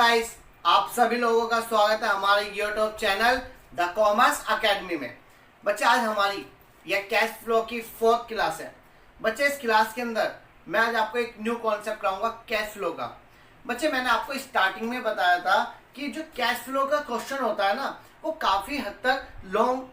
Guys, आप सभी लोगों का स्वागत है हमारे YouTube channel the commerce academy में। बच्चे आज हमारी यह कैश फ्लो की 4th क्लास है। बच्चे इस क्लास के अंदर मैं आज आपको एक न्यू कॉन्सेप्ट कराऊंगा कैश फ्लो का। बच्चे मैंने आपको स्टार्टिंग में बताया था कि जो कैश फ्लो का क्वेश्चन होता है ना, वो काफ़ी हद तक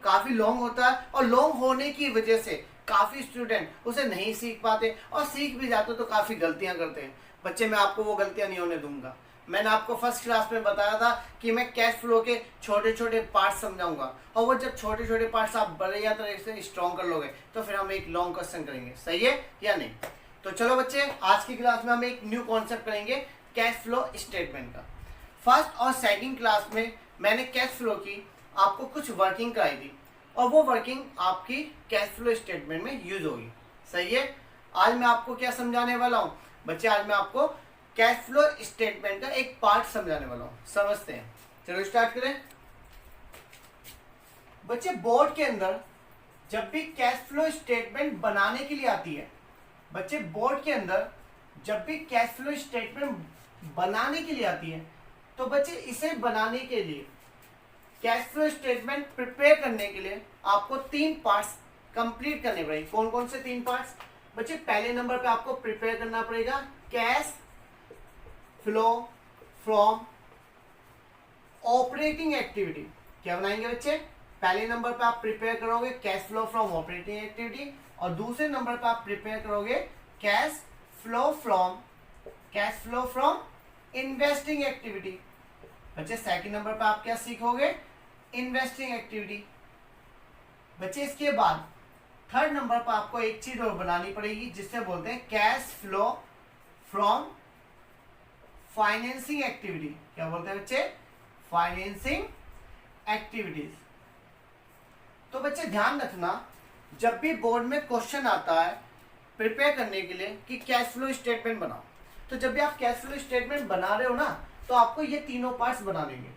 काफ़ी लॉन्ग होता है और लॉन्ग होने की वजह से काफ़ी स्टूडेंट उसे नहीं सीख पाते और सीख भी जाते तो काफ़ी गलतियां करते हैं। बच्चे मैं आपको वो गलतियां नहीं होने दूंगा। मैंने आपको फर्स्ट क्लास में बताया था कि मैं कैश फ्लो के छोटे छोटे पार्ट्स समझाऊंगा और वो जब छोटे छोटे पार्ट्स आप बढ़िया तरह से स्ट्रॉन्ग कर लोगे तो फिर हम एक लॉन्ग क्वेश्चन करेंगे। सही है या नहीं? तो चलो बच्चे, आज की क्लास में हम एक न्यू कॉन्सेप्ट करेंगे कैश फ्लो स्टेटमेंट का। फर्स्ट और सेकंड क्लास में मैंने कैश फ्लो की आपको कुछ वर्किंग कराई थी और वो वर्किंग आपकी कैश फ्लो स्टेटमेंट में यूज होगी। सही है। आज मैं आपको क्या समझाने वाला हूँ बच्चे? आज मैं आपको कैश फ्लो स्टेटमेंट का एक पार्ट समझाने वाला हूँ। समझते हैं, चलो स्टार्ट करें। बच्चे बोर्ड के अंदर जब भी कैश फ्लो स्टेटमेंट बनाने के लिए आती है, बच्चे बोर्ड के अंदर जब भी कैश फ्लो स्टेटमेंट बनाने के लिए आती है तो बच्चे इसे बनाने के लिए कैश फ्लो स्टेटमेंट प्रिपेयर करने के लिए आपको 3 पार्ट्स कंप्लीट करने पड़ेंगे। कौन कौन से 3 पार्ट्स? बच्चे पहले नंबर पे आपको प्रिपेयर करना पड़ेगा cash flow from operating activity. क्या बनाएंगे बच्चे? पहले नंबर पे आप प्रिपेयर करोगे cash flow from operating activity और दूसरे नंबर पे आप प्रिपेयर करोगे cash flow from investing activity. बच्चे सेकंड नंबर पे आप क्या सीखोगे? Investing activity. बच्चे इसके बाद थर्ड नंबर पर आपको एक चीज और बनानी पड़ेगी जिससे बोलते हैं cash flow from financing activity. क्या बोलते हैं बच्चे? Financing activities. तो बच्चे ध्यान रखना, जब भी बोर्ड में क्वेश्चन आता है प्रिपेयर करने के लिए कि कैश फ्लो स्टेटमेंट बनाओ, तो जब भी आप कैश फ्लो स्टेटमेंट बना रहे हो ना, तो आपको ये तीनों पार्ट्स बना लेंगे।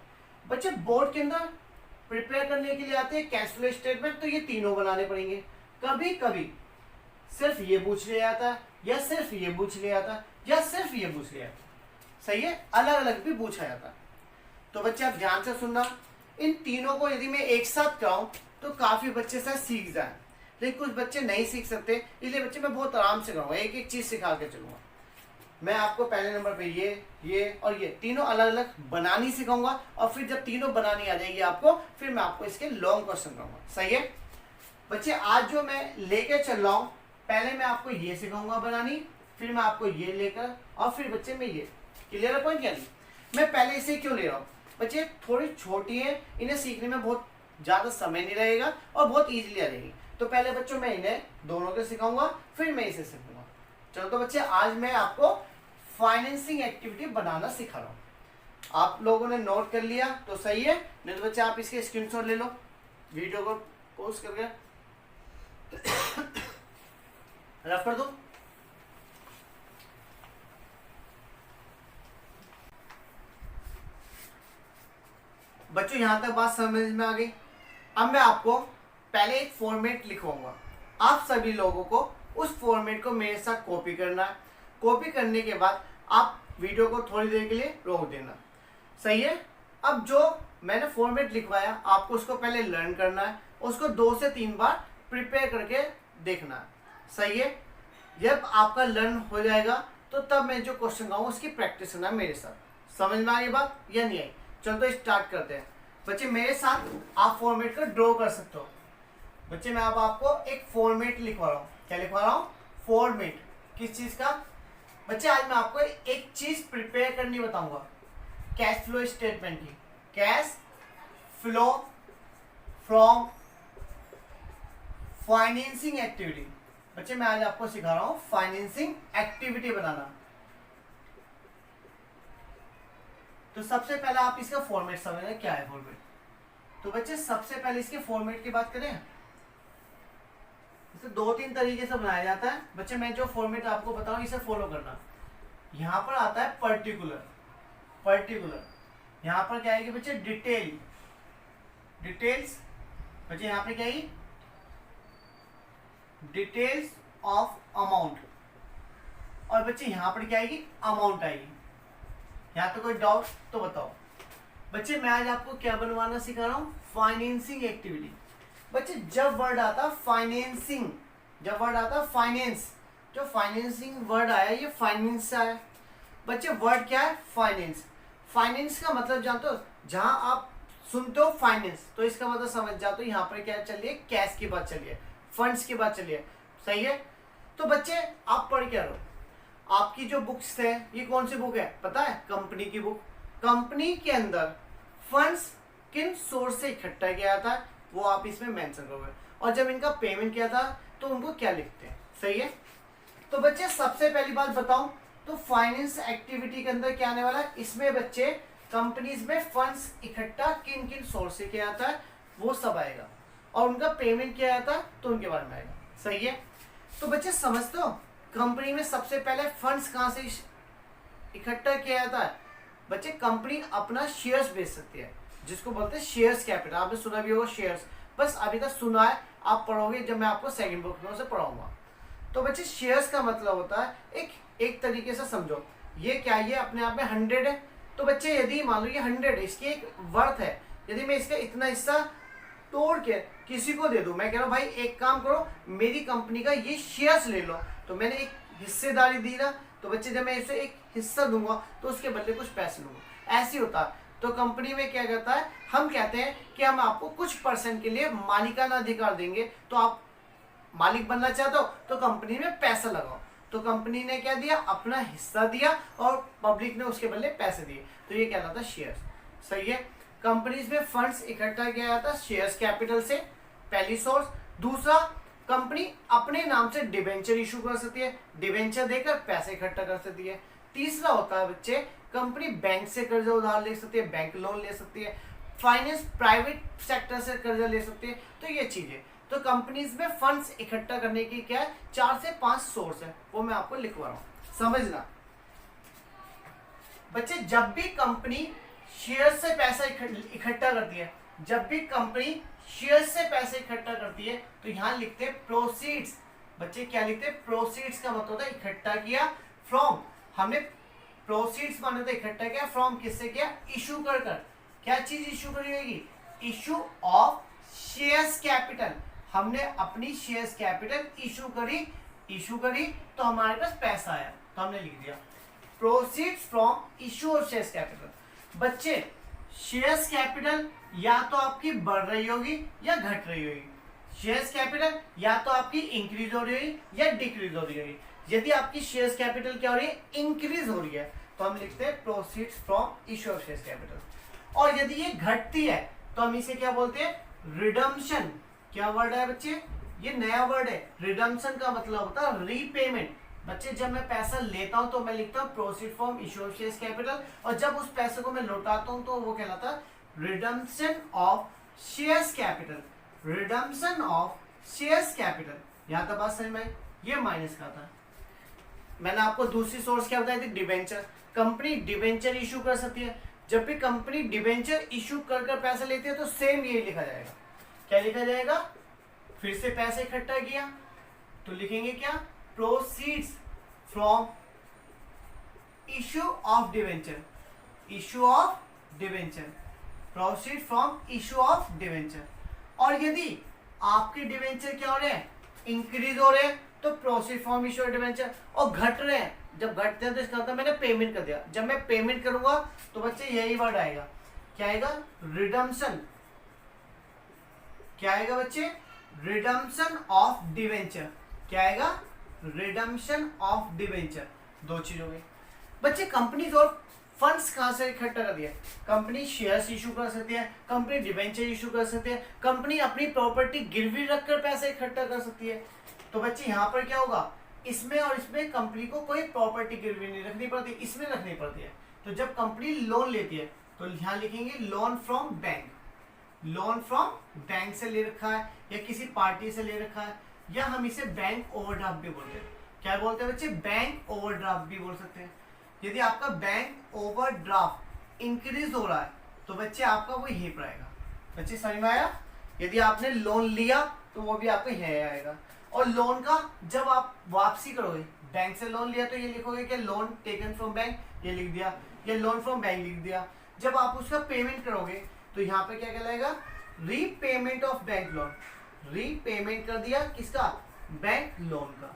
बच्चे बोर्ड के अंदर प्रिपेयर करने के लिए आते हैं कैश फ्लो स्टेटमेंट, तो ये तीनों बनाने पड़ेंगे। कभी कभी सिर्फ ये पूछ लिया जाता है या सिर्फ ये पूछ लिया जाता है या सिर्फ ये पूछ लिया जाता है। सही है, अलग अलग भी पूछा जाता है। तो बच्चे आप ध्यान से सुनना, इन तीनों को यदि मैं एक साथ कराऊं तो काफी बच्चे शायद सीख जाए, लेकिन कुछ बच्चे नहीं सीख सकते, इसलिए बच्चे मैं बहुत आराम से कराऊंगा, एक एक चीज सिखा के चलूंगा। मैं आपको पहले नंबर पे ये और ये तीनों अलग अलग बनानी सिखाऊंगा और फिर जब तीनों बनानी आ जाएगी आपको, फिर मैं आपको इसके लॉन्ग क्वेश्चन कराऊंगा। सही है बच्चे, आज जो मैं लेके चल रहा हूँ, पहले मैं आपको ये सिखाऊंगा बनानी, फिर मैं आपको ये लेकर और फिर बच्चे मैं ये। क्लियर है पॉइंट? क्या नहीं, मैं पहले इसे क्यों ले रहा हूँ? बच्चे थोड़ी छोटी है, इन्हें सीखने में बहुत ज्यादा समय नहीं रहेगा और बहुत इजीली आ जाएगी। तो पहले बच्चों मैं इन्हें दोनों को सिखाऊंगा, फिर मैं इसे सीखूंगा। चलो तो बच्चे, आज मैं आपको फाइनेंसिंग एक्टिविटी बनाना सिखा रहा हूँ। आप लोगों ने नोट कर लिया तो सही है, नहीं तो बच्चे आप इसके स्क्रीनशॉट ले लो, वीडियो को पॉज करके रफ कर दो। बच्चों यहां तक बात समझ में आ गई। अब मैं आपको पहले एक फॉर्मेट लिखवाऊंगा, आप सभी लोगों को उस फॉर्मेट को मेरे साथ कॉपी करना है। कॉपी करने के बाद आप वीडियो को थोड़ी देर के लिए रोक देना। सही है। अब जो मैंने फॉर्मेट लिखवाया आपको उसको पहले लर्न करना है, उसको 2 से 3 बार प्रिपेयर करके देखना है। सही है। जब आपका लर्न हो जाएगा तो तब मैं जो क्वेश्चन कहूँगा उसकी प्रैक्टिस करना मेरे साथ। समझ में आई बात या नहीं आई? चलो तो स्टार्ट करते हैं। बच्चे मेरे साथ आप फॉर्मेट को ड्रॉ कर सकते हो। बच्चे मैं अब आपको एक फॉर्मेट लिखवा रहा हूँ। क्या लिखवा रहा हूँ? फॉर्मेट। किस चीज का? बच्चे आज मैं आपको एक चीज प्रिपेयर करनी बताऊंगा कैश फ्लो स्टेटमेंट की। Cash flow from financing activity. बच्चे मैं आज आपको सिखा रहा हूं फाइनेंसिंग एक्टिविटी बनाना। तो सबसे पहले आप इसका फॉर्मेट समझना क्या है फॉर्मेट। तो बच्चे सबसे पहले इसके फॉर्मेट की बात करें, इसे 2-3 तरीके से बनाया जाता है। बच्चे मैं जो फॉर्मेट आपको बताऊं इसे फॉलो करना। यहां पर आता है पर्टिकुलर, यहां पर क्या आएगी बच्चे? डिटेल्स। बच्चे यहां पे क्या आएगी? Details of amount. और बच्चे यहां पर क्या आएगी? अमाउंट आएगी। यहाँ तो कोई डाउट तो बताओ। बच्चे मैं आज आपको क्या बनवाना सिखा रहा हूँ, फाइनेंसिंग एक्टिविटी। बच्चे जब वर्ड आता फाइनेंसिंग, जब वर्ड आता फाइनेंस, जो फाइनेंसिंग वर्ड आया ये फाइनेंस से आया। बच्चे वर्ड क्या है, फाइनेंस। फाइनेंस का मतलब जानते हो, जहां आप सुनते हो फाइनेंस तो इसका मतलब समझ जाते हो यहाँ पर क्या चल रही है, कैश की बात चलिए, फंड्स की बात चलिए, सही है। तो बच्चे आप पढ़ क्या रहो, आपकी जो बुक्स है ये कौन सी बुक है पता है, कंपनी की बुक। कंपनी के अंदर फंड्स किन सोर्स से इकट्ठा किया था वो आप इसमें मेंशन करोगे, और जब इनका पेमेंट किया था तो उनको क्या लिखते हैं, सही है। तो बच्चे सबसे पहली बात बताऊं तो फाइनेंस एक्टिविटी के अंदर क्या आने वाला है, इसमें बच्चे कंपनीज में फंड्स इकट्ठा किन किन सोर्स से किया जाता है वो सब आएगा, और उनका पेमेंट किया जाता है तो उनके बारे में आएगा, सही है। तो बच्चे समझते हो कंपनी में सबसे पहले फंड्स कहाँ से इकट्ठा किया जाता है। बच्चे कंपनी अपना शेयर्स बेच सकती है, जिसको बोलते हैं शेयर्स कैपिटल, आपने सुना भी होगा शेयर्स, बस अभी तक सुना है, आप पढ़ोगे जब मैं आपको सेकंड बुक में से पढ़ाऊंगा। तो बच्चे शेयर्स का मतलब होता है एक तरीके से समझो, ये क्या, ये अपने आप में 100 है। तो बच्चे यदि मान लो ये 100 है, इसकी एक वर्थ है, यदि मैं इसका इतना हिस्सा तोड़ के किसी को दे दूं, मैं कह रहा हूं भाई एक काम करो मेरी कंपनी का ये शेयर्स ले लो, तो मैंने एक हिस्सेदारी दी ना, तो बच्चे जब मैं इसे एक हिस्सा दूंगा तो उसके बदले कुछ पैसे लूंगा, ऐसे होता है। तो कंपनी में क्या करता है, हम कहते हैं कि हम आपको कुछ % के लिए मालिकाना अधिकार देंगे, तो आप मालिक बनना चाहते हो तो कंपनी में पैसा लगाओ। तो कंपनी ने क्या दिया, अपना हिस्सा दिया और पब्लिक ने उसके बदले पैसे दिए, तो ये कहलाता है शेयर्स, सही है। कंपनीज में फंड्स इकट्ठा किया जाता है शेयर्स कैपिटल से, पहली सोर्स। दूसरा, कंपनी अपने नाम से डिबेंचर इशू कर सकती है, डिबेंचर देकर पैसे इकट्ठा कर सकती है। तीसरा होता है बच्चे, कंपनी बैंक से कर्जा उधार ले सकती है, बैंक लोन ले सकती है, फाइनेंस प्राइवेट सेक्टर से कर्जा ले सकती है, तो ये चीजें। तो कंपनीज में फंड्स इकट्ठा करने की क्या है, 4 से 5 सोर्स है, वो मैं आपको लिखवा रहा हूं, समझना। बच्चे जब भी कंपनी शेयर से पैसा इकट्ठा करती है, जब भी कंपनी शेयर से पैसे इकट्ठा करती है तो यहां लिखते हैं प्रोसीड्स। बच्चे क्या लिखते हैं, प्रोसीड्स का मतलब होता है इकट्ठा किया फ्रॉम, हमने प्रोसीड्स माने तो इकट्ठा किया, फ्रॉम किससे किया, इशू कर कर। क्या चीज इशू करी होगी, इशू ऑफ शेयर्स कैपिटल, हमने अपनी शेयर्स कैपिटल इशू करी तो हमारे पास पैसा आया, तो हमने लिख दिया proceeds from issue of shares capital. बच्चे शेयर्स कैपिटल या तो आपकी बढ़ रही होगी या घट रही होगी, शेयर्स कैपिटल या तो आपकी इंक्रीज हो रही होगी या डिक्रीज हो रही होगी। यदि आपकी शेयर्स कैपिटल क्या हो रही है, इंक्रीज हो रही है, तो हम लिखते हैं proceeds from issue of shares capital. और यदि ये घटती है तो हम इसे क्या बोलते हैं, रिडम्पशन। क्या वर्ड है बच्चे, ये नया वर्ड है। रिडम्पशन का मतलब होता है रीपेमेंट। बच्चे जब मैं पैसा लेता हूं तो मैं लिखता हूं proceed from issue of shares capital, और जब उस पैसे को मैं लौटाता हूं तो वो कहलाता है redemption of shares capital, redemption of shares capital. यहां तक बात समझ में, ये माइनस का था। मैंने आपको दूसरी सोर्स क्या बताई थी, डिबेंचर। कंपनी डिबेंचर इशू कर सकती है, जब भी कंपनी डिबेंचर इशू कर पैसा लेती है तो सेम ये लिखा जाएगा, क्या लिखा जाएगा, फिर से पैसे इकट्ठा किया तो लिखेंगे क्या, proceeds from issue of debenture, issue of debenture, proceed from issue of debenture. और यदि आपके डिवेंचर क्या हो रहे हैं, इंक्रीज हो रहे हैं, तो proceed from issue of debenture. और घट रहे हैं, जब घटते हैं तो इसका मतलब मैंने पेमेंट कर दिया, जब मैं पेमेंट करूंगा तो बच्चे यही वर्ड आएगा, क्या आएगा, रिडम्पशन। क्या आएगा बच्चे, रिडम्पशन ऑफ डिवेंचर। क्या आएगा, रिडम्पशन ऑफ डिवेंचर। दो चीज हो गई बच्चे। कंपनीज और फंड्स कहां से इकट्ठा कर दिया, कंपनी शेयर्स इशू कर सकती है, कंपनी डिवेंचर इशू कर सकती है, कंपनी अपनी प्रॉपर्टी गिरवी रखकर पैसे इकट्ठा कर सकती है। तो बच्चे यहाँ पर क्या होगा, इसमें और इसमें कंपनी को कोई प्रॉपर्टी गिरवी नहीं रखनी पड़ती, इसमें रखनी पड़ती है। तो जब कंपनी लोन लेती है तो यहाँ लिखेंगे loan from bank, loan from bank से ले रखा है या किसी पार्टी से ले रखा है, या हम इसे बैंक ओवरड्राफ्ट भी बोलते हैं। क्या बोलते हैं बच्चे, बैंक ओवरड्राफ्ट भी बोल सकते हैं। यदि आपका बैंक ओवरड्राफ्ट इंक्रीज हो रहा है तो बच्चे आपका वो यहीं पर आएगा। बच्चे समझ में आया, यदि आपने लोन लिया तो वो भी आपको यहीं आएगा। और लोन का जब आप वापसी करोगे, बैंक से लोन लिया तो ये लिखोगे कि लोन टेकन फ्रॉम बैंक, ये लिख दिया, ये लोन फ्रॉम बैंक लिख दिया। जब आप उसका पेमेंट करोगे तो यहाँ पे क्या कहलाएगा, repayment of bank loan, repayment कर दिया किसका, बैंक लोन का,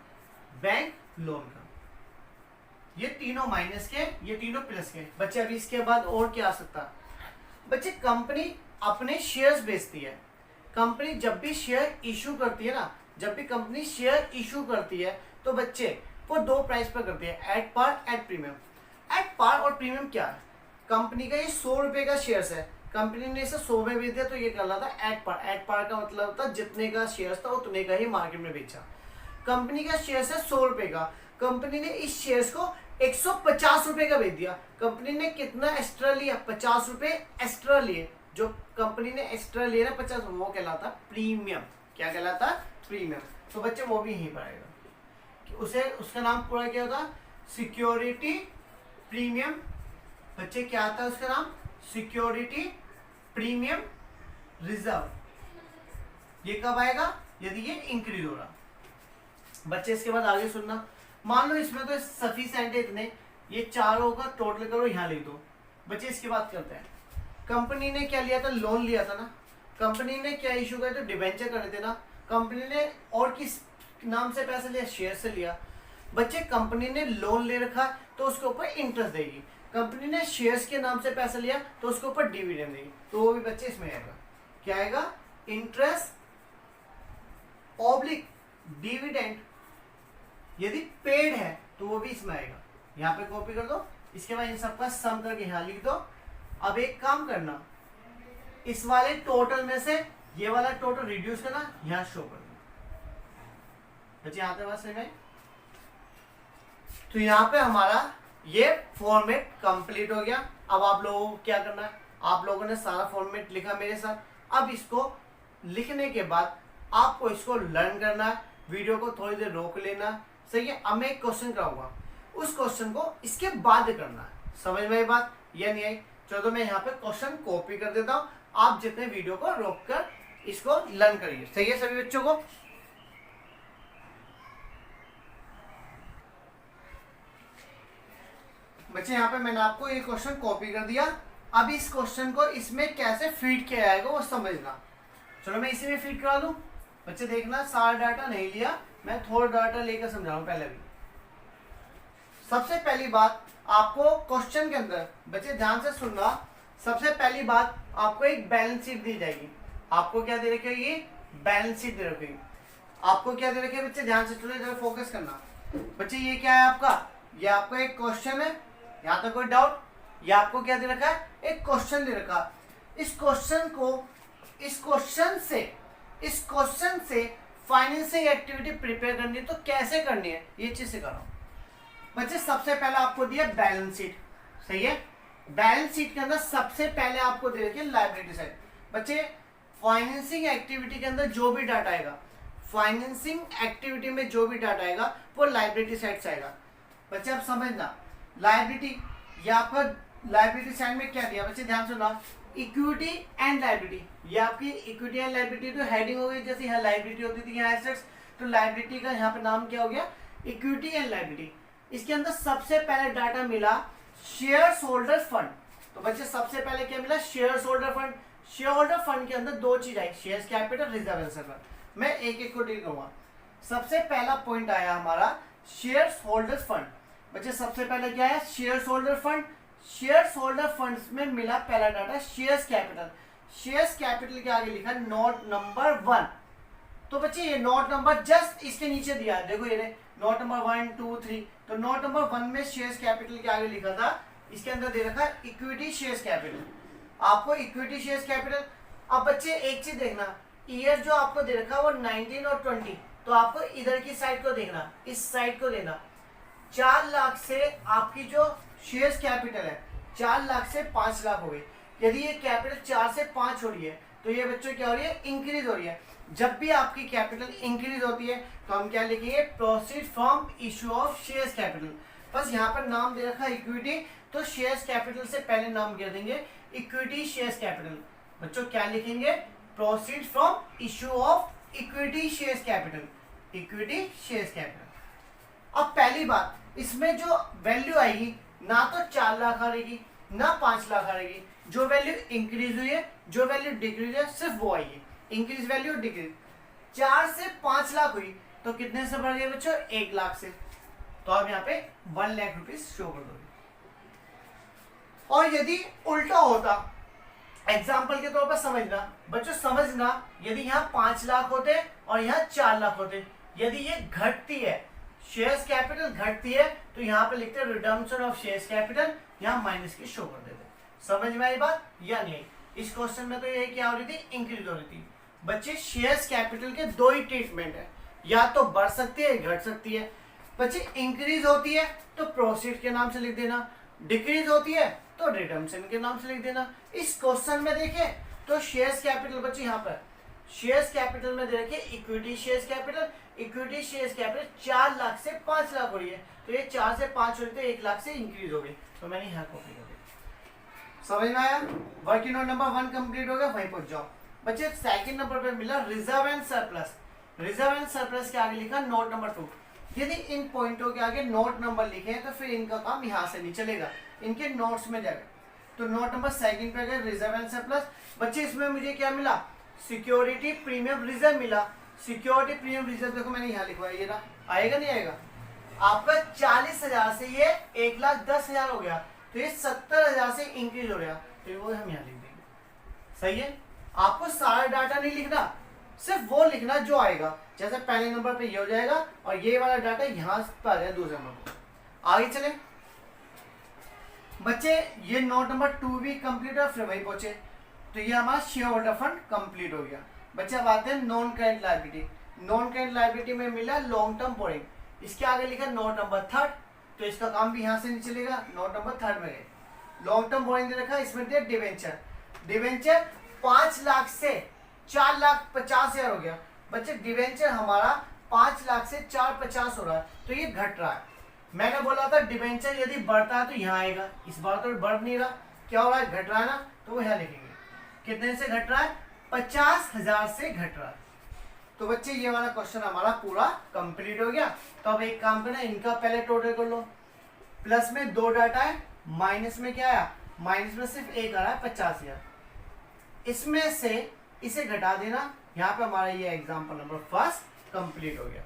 बैंक लोन का। ये तीनों माइनस के, ये तीनों प्लस के। बच्चे अभी इसके बाद और क्या आ सकता है, बच्चे कंपनी अपने शेयर्स बेचती है। कंपनी जब भी शेयर इशू करती है ना, जब भी कंपनी शेयर इशू करती है तो बच्चे वो दो प्राइस पर करती है, at par, at premium. At par और प्रीमियम क्या है, कंपनी का ये 100 रुपए का शेयर्स है, कंपनी ने इसे 100 में बेच दिया तो ये कहलाता है एट पार। एट पार का मतलब होता है जितने का शेयर्स था उतने का ही मार्केट में बेचा। कंपनी का शेयर्स है 100 रुपए का, कंपनी ने इस शेयर्स को 150 रुपए का बेच दिया। कंपनी ने कितना एक्स्ट्रा लिया, 50 रुपए एक्स्ट्रा लिए। जो कंपनी ने एक्स्ट्रा लिया ना 50, वो कहलाता प्रीमियम। क्या कहलाता, प्रीमियम। तो बच्चे वो भी यहीं पर आएगा कि उसे, उसका नाम पूरा क्या होता, सिक्योरिटी प्रीमियम। बच्चे क्या आता है उसका नाम, सिक्योरिटी प्रीमियम रिजर्व। ये कब आएगा, यदि ये इंक्रीज हो रहा। बच्चे इसके बाद आगे सुनना, मान लो इसमें तो सफिशिएंट है इतने, ये चारों का टोटल करो यहाँ लिख दो। बच्चे इसकी बात करते हैं, कंपनी ने क्या लिया था, लोन लिया था ना। कंपनी ने क्या इशू करे थे, डिबेंचर करे थे ना। कंपनी ने और किस नाम से पैसा लिया, शेयर से लिया। बच्चे कंपनी ने लोन ले रखा तो उसके ऊपर इंटरेस्ट देगी, कंपनी ने शेयर्स के नाम से पैसा लिया तो उसके ऊपर डिविडेंड देगी। तो वो भी बच्चे इसमें आएगा, क्या आएगा, इंटरेस्ट ऑब्लिक डिविडेंड। यदि पेड है तो वो भी इसमें आएगा। यहाँ पे कॉपी कर दो, इसके बाद इन सबका सम करके यहाँ लिख दो। अब एक काम करना, इस वाले टोटल में से ये वाला टोटल रिड्यूस करना, यहाँ शो कर दो। बच्चे यहाँ पे बात समझ में। तो यहाँ पे हमारा ये फॉर्मेट कंप्लीट हो गया। अब आप लोगों को क्या करना है, आप लोगों ने सारा फॉर्मेट लिखा मेरे साथ। अब इसको लिखने के बाद आपको इसको लर्न करना है, वीडियो को थोड़ी देर रोक लेना, सही है। अब मैं एक क्वेश्चन कराऊंगा, उस क्वेश्चन को इसके बाद करना है। समझ में ये बात या नहीं आई? चलो मैं यहाँ पे क्वेश्चन कॉपी कर देता हूँ, आप जितने वीडियो को रोक कर इसको लर्न करिए, सही है सभी बच्चों को। बच्चे यहाँ पे मैंने आपको ये क्वेश्चन कॉपी कर दिया। अब इस क्वेश्चन को इसमें कैसे फीड किया जाएगा वो समझना। चलो मैं इसी में फीड करा दूं। बच्चे देखना, सारा डाटा नहीं लिया, मैं थोड़ा डाटा लेकर समझाऊं पहले भी। सबसे पहली बात आपको क्वेश्चन के अंदर, बच्चे ध्यान से सुनना, सबसे पहली बात आपको एक बैलेंस शीट दी जाएगी। आपको क्या दे रखी है, बैलेंस शीट दे रखी है। आपको क्या दे रखी है बच्चे, ध्यान से सुनो, जरा फोकस करना। बच्चे ये क्या है आपका, ये आपका एक क्वेश्चन है, यहाँ तक कोई डाउट? ये आपको क्या दे रखा है, एक क्वेश्चन दे रखा। इस क्वेश्चन से फाइनेंसिंग एक्टिविटी प्रिपेयर करनी है तो कैसे करनी है, ये चीज से करो। बच्चे सबसे पहले आपको दिया बैलेंस शीट, सही है। बैलेंस शीट के अंदर सबसे पहले आपको दे रखी है लायबिलिटी साइड। बच्चे फाइनेंसिंग एक्टिविटी के अंदर जो भी डाटा आएगा, फाइनेंसिंग एक्टिविटी में जो भी डाटा आएगा वो लायबिलिटी साइड से आएगा। बच्चे आप समझना, लायबिलिटी, या आपका लायबिलिटी साइड में क्या दिया, बच्चे ध्यान सुना, इक्विटी एंड लायबिलिटी। ये आपकी इक्विटी एंड लायबिलिटी तो हेडिंग हो गई, जैसे यहाँ लायबिलिटी होती थी यहाँ एसेट्स, तो लायबिलिटी का यहाँ पे नाम क्या हो गया, इक्विटी एंड लायबिलिटी। इसके अंदर सबसे पहले डाटा मिला शेयर्स होल्डर फंड। तो बच्चे सबसे पहले क्या मिला, shares holder fund. Share holder fund के अंदर दो चीज आई, shares capital, reserve and surplus. मैं एक एक को डील करूंगा। सबसे पहला पॉइंट आया हमारा शेयर्स होल्डर फंड। बच्चे सबसे पहले क्या है, shares holder fund. Shares holder funds में मिला पहला data shares capital. Shares capital के आगे लिखा नोट नंबर 1। तो बच्चे ये नोट नंबर जस्ट इसके नीचे दिया है, देखो ये नोट नंबर 1 2 3। तो नोट नंबर 1 में शेयर्स कैपिटल के आगे लिखा था, इसके अंदर दे रखा है इक्विटी शेयर्स कैपिटल। आपको इक्विटी शेयर्स कैपिटल। अब बच्चे एक चीज देखना, ईयर जो आपको दे रखा है वो 19 और 20, तो आपको इधर की साइड को देखना, इस साइड को देना। 4 लाख से आपकी जो शेयर्स कैपिटल है 4 लाख से 5 लाख हो गई। यदि ये कैपिटल 4 से 5 हो रही है तो ये बच्चों क्या हो रही है, इंक्रीज हो रही है। जब भी आपकी कैपिटल इंक्रीज होती है तो हम क्या लिखेंगे, proceed from issue of shares capital. बस यहाँ पर नाम दे रखा है इक्विटी, तो शेयर्स कैपिटल से पहले नाम क्या देंगे, इक्विटी शेयर्स कैपिटल। बच्चों क्या लिखेंगे, proceed from issue of equity shares capital, equity shares capital. अब पहले पहली बात, इसमें जो वैल्यू आएगी ना तो 4 लाख आ रहेगी ना 5 लाख आ रहेगी, जो वैल्यू इंक्रीज हुई है, जो वैल्यू डिक्रीज है, सिर्फ वो आएगी, इंक्रीज वैल्यू और डिक्रीज। 4 से 5 लाख हुई तो कितने से बढ़ गए बच्चों? 1 लाख से। तो आप यहाँ पे 1 लाख रुपीज शो कर दोगे। और यदि उल्टा होता, एग्जाम्पल के तौर पर समझना बच्चों, समझना यदि यहाँ 5 लाख होते और यहाँ 4 लाख होते, यदि ये घटती है, शेयर्स कैपिटल घटती है, तो यहाँ पे लिखते हैं रिडम्पशन ऑफ शेयर्स कैपिटल, यहाँ माइनस की शो कर देते। समझ में आई बात या नहीं? इस क्वेश्चन में तो ये क्या हो रही थी? इंक्रीज हो रही थी। बच्चे शेयर्स कैपिटल के दो ही ट्रीटमेंट है, या तो बढ़ सकती है घट सकती है। बच्चे इंक्रीज होती है तो प्रोसीड के नाम से लिख देना, डिक्रीज होती है तो रिडम्पशन के नाम से लिख देना। इस क्वेश्चन में देखें तो शेयर्स कैपिटल बच्चे यहाँ पर शेयर्स कैपिटल में देखिए equity shares capital, equity shares capital 4 lakh से 5 लाख हो रही है, तो ये 4 से 5 हो रही है तो 1 लाख से इंक्रीज हो गई, तो मैंने यहाँ कॉपी कर दिया। समझ में आया? वर्किंग नोट नंबर 1 कंप्लीट हो गया, वहीं पहुंच जाओ। बच्चे सेकंड नंबर पे मिला reserve and surplus. Reserve and surplus के आगे लिखा नोट नंबर 2। यदि इन पॉइंटों के आगे नोट नंबर लिखे हैं तो फिर इनका काम यहाँ से नहीं चलेगा, इनके नोट्स में जाएगा। तो नोट नंबर सेकंड पे गए रिजर्व एंड सरप्लस। बच्चे इसमें मुझे क्या मिला? सिक्योरिटी प्रीमियम रिजर्व मिला। सिक्योरिटी प्रीमियम रिजर्व देखो मैंने यहाँ लिखवाया, ये ना आएगा नहीं आएगा? आपका 40,000 से ये 1,10,000 हो गया, तो ये 70,000 से इंक्रीज हो गया, तो वो हम यहाँ लिख देंगे। सही है? आपको सारा डाटा नहीं लिखना, सिर्फ वो लिखना जो आएगा। जैसे पहले नंबर पे ये हो जाएगा और ये वाला डाटा यहाँ पर आ जाएगा दूसरे नंबर पर। आगे चले बच्चे, ये नोट नंबर 2 भी कंप्लीट है, फिर वही पहुंचे, तो ये हमारा शेयर होल्डर फंड कंप्लीट हो गया। बच्चे अब आते हैं non current liability. Non current liability में मिला लॉन्ग टर्म बोरिंग, इसके आगे लिखा नोट नंबर 3, तो इसका काम भी यहाँ से नहीं चलेगा, नोट नंबर 3 में गए। लॉन्ग टर्म बोरिंग दे रखा, इसमें दिया डिवेंचर। डिवेंचर 5 लाख से 4,50,000 हो गया। बच्चे डिवेंचर हमारा 5 लाख से 4,50,000 हो रहा है, तो ये घट रहा है। मैंने बोला था डिवेंचर यदि बढ़ता है तो यहाँ आएगा, इस बार तो बढ़ नहीं रहा, क्या हो रहा है? घट रहा है ना, तो वो यहाँ लिखेंगे। कितने से घट रहा है? 50,000 से घट रहा है। तो बच्चे ये वाला क्वेश्चन हमारा पूरा कंप्लीट हो गया। तो अब एक काम करना, इनका पहले टोटल कर लो। प्लस में 2 डाटा है, माइनस में क्या आया? माइनस में सिर्फ 1 आ रहा है 50,000। इसमें से इसे घटा देना, यहाँ पे हमारा ये एग्जाम्पल नंबर 1 कंप्लीट हो गया।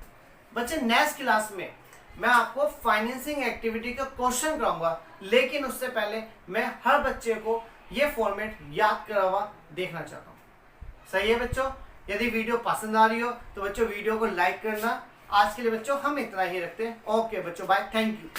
बच्चे नेक्स्ट क्लास में मैं आपको फाइनेंसिंग एक्टिविटी का क्वेश्चन कराऊंगा, लेकिन उससे पहले मैं हर बच्चे को ये फॉर्मेट याद करा हुआ देखना चाहता हूँ। सही है बच्चों? यदि वीडियो पसंद आ रही हो तो बच्चों वीडियो को लाइक करना। आज के लिए बच्चों हम इतना ही रखते हैं। ओके बच्चों, बाय, थैंक यू।